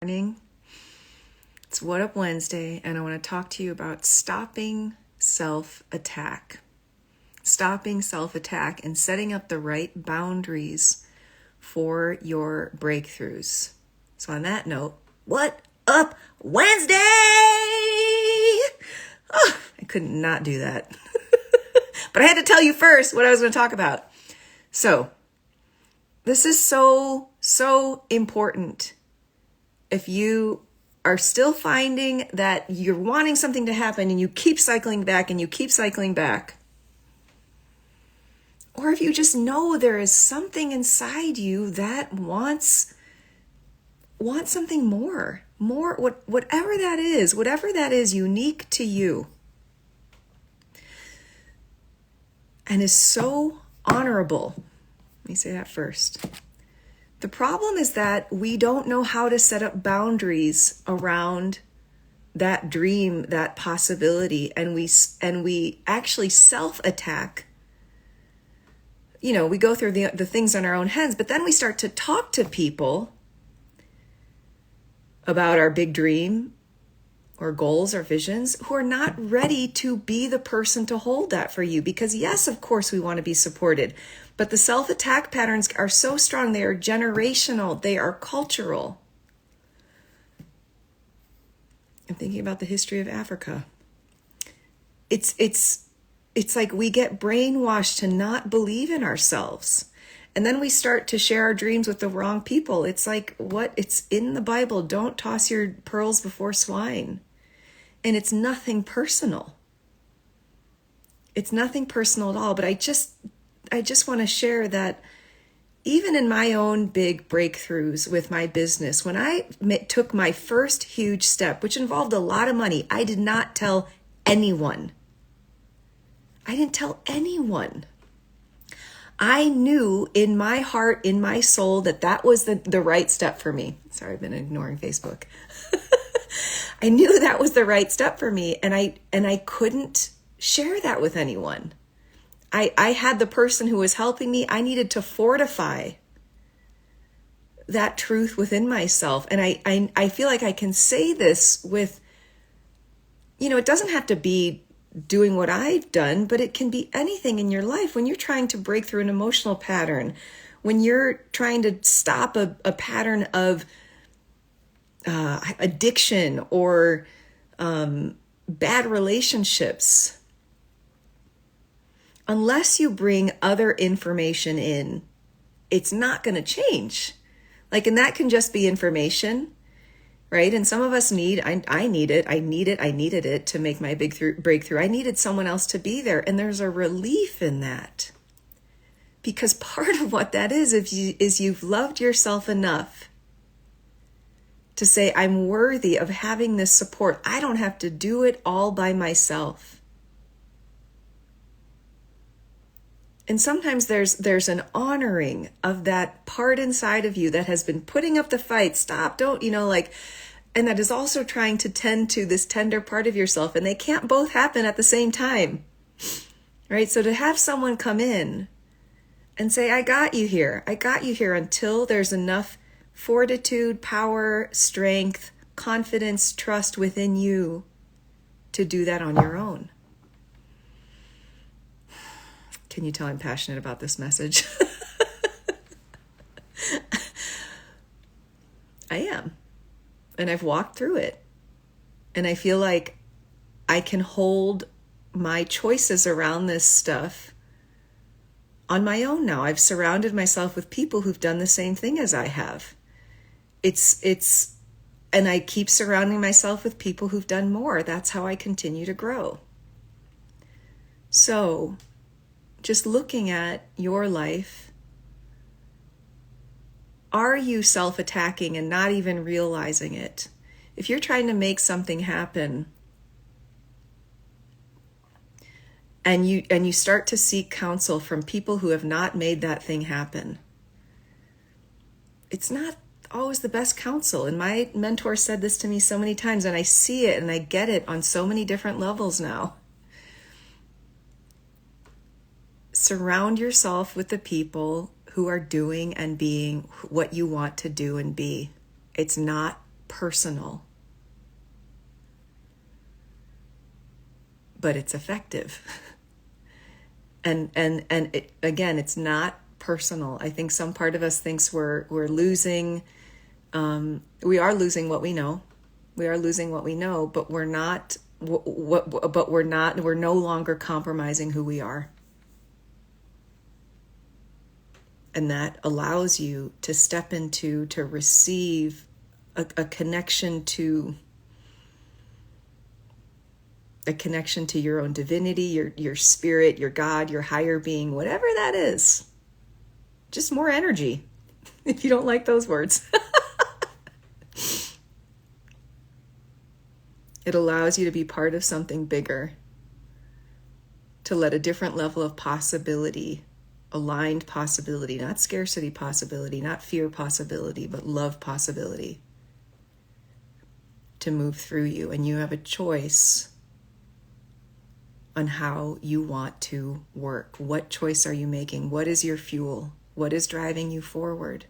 Morning. It's What Up Wednesday, and I want to talk to you about stopping self-attack. Stopping self-attack and setting up the right boundaries for your breakthroughs. So on that note, What Up Wednesday? Oh, I could not do that. But I had to tell you first what I was going to talk about. So, this is so important. If you are still finding that you're wanting something to happen and you keep cycling back and you keep cycling back, or if you just know there is something inside you that wants something more, whatever that is unique to you and is so honorable. Let me say that first. The problem is that we don't know how to set up boundaries around that dream, that possibility, and we actually self-attack. You know, we go through the things in our own heads, but then we start to talk to people about our big dream or goals or visions who are not ready to be the person to hold that for you. Because yes, of course, we want to be supported, but the self-attack patterns are so strong. They are generational. They are cultural. I'm thinking about the history of Africa. It's like we get brainwashed to not believe in ourselves. And then we start to share our dreams with the wrong people. It's like it's in the Bible. Don't toss your pearls before swine. And it's nothing personal. It's nothing personal at all. But I just want to share that even in my own big breakthroughs with my business, when I took my first huge step, which involved a lot of money, I did not tell anyone. I didn't tell anyone. I knew in my heart, in my soul, that was the right step for me. Sorry, I've been ignoring Facebook. I knew that was the right step for me, and I couldn't share that with anyone. I had the person who was helping me. I needed to fortify that truth within myself. And I feel like I can say this with, it doesn't have to be doing what I've done, but it can be anything in your life. When you're trying to break through an emotional pattern, when you're trying to stop a pattern of addiction or bad relationships, unless you bring other information in, it's not going to change. And that can just be information, right? And some of us needed it to make my breakthrough. I needed someone else to be there. And there's a relief in that. Because part of what that is you've loved yourself enough to say, I'm worthy of having this support. I don't have to do it all by myself. And sometimes there's an honoring of that part inside of you that has been putting up the fight. Stop, don't, and that is also trying to tend to this tender part of yourself. And they can't both happen at the same time, right? So to have someone come in and say, I got you here until there's enough fortitude, power, strength, confidence, trust within you to do that on your own. Can you tell I'm passionate about this message? I am. And I've walked through it. And I feel like I can hold my choices around this stuff on my own now. I've surrounded myself with people who've done the same thing as I have. And I keep surrounding myself with people who've done more. That's how I continue to grow. So, just looking at your life, are you self-attacking and not even realizing it? If you're trying to make something happen and you start to seek counsel from people who have not made that thing happen, it's not always the best counsel. And my mentor said this to me so many times, and I see it and I get it on so many different levels now. Surround yourself with the people who are doing and being what you want to do and be. It's not personal, but it's effective. And again, it's not personal. I think some part of us thinks we're losing. We are losing what we know. We are losing what we know, but we're not. But we're not. We're no longer compromising who we are. And that allows you to step into, to receive a connection to your own divinity, your spirit, your God, your higher being, whatever that is. Just more energy, if you don't like those words. It allows you to be part of something bigger, to let a different level of possibility, aligned possibility, not scarcity possibility, not fear possibility, but love possibility, to move through you. And you have a choice on how you want to work. What choice are you making? What is your fuel? What is driving you forward?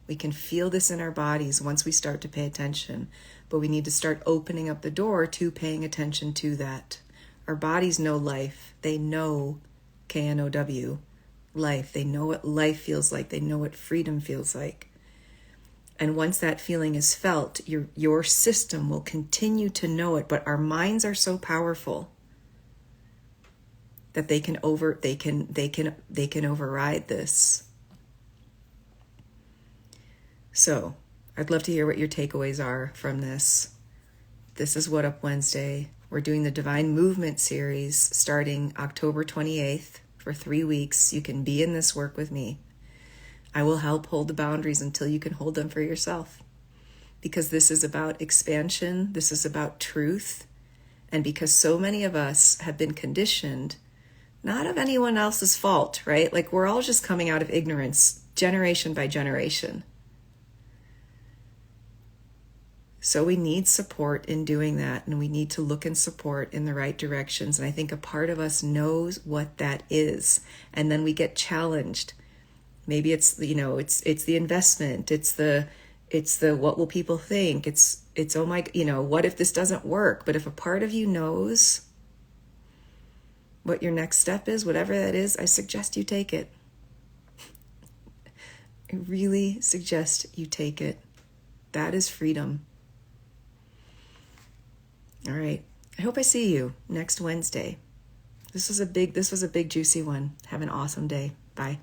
We can feel this in our bodies once we start to pay attention, but we need to start opening up the door to paying attention to that. Our bodies know life. They know KNOW, life. They know what life feels like. They know what freedom feels like. And once that feeling is felt, your system will continue to know it, but our minds are so powerful that they can override this. So, I'd love to hear what your takeaways are from this. This is What Up Wednesday. We're doing the Divine Movement series starting October 28th for 3 weeks. You can be in this work with me. I will help hold the boundaries until you can hold them for yourself. Because this is about expansion, this is about truth, and because so many of us have been conditioned, not of anyone else's fault, right? Like we're all just coming out of ignorance, generation by generation. So we need support in doing that, and we need to look and support in the right directions. And I think a part of us knows what that is, and then we get challenged. Maybe it's, it's the investment, it's the what will people think, it's oh my, what if this doesn't work? But if a part of you knows what your next step is, whatever that is, I suggest you take it. I really suggest you take it. That is freedom. All right. I hope I see you next Wednesday. This was a big juicy one. Have an awesome day. Bye.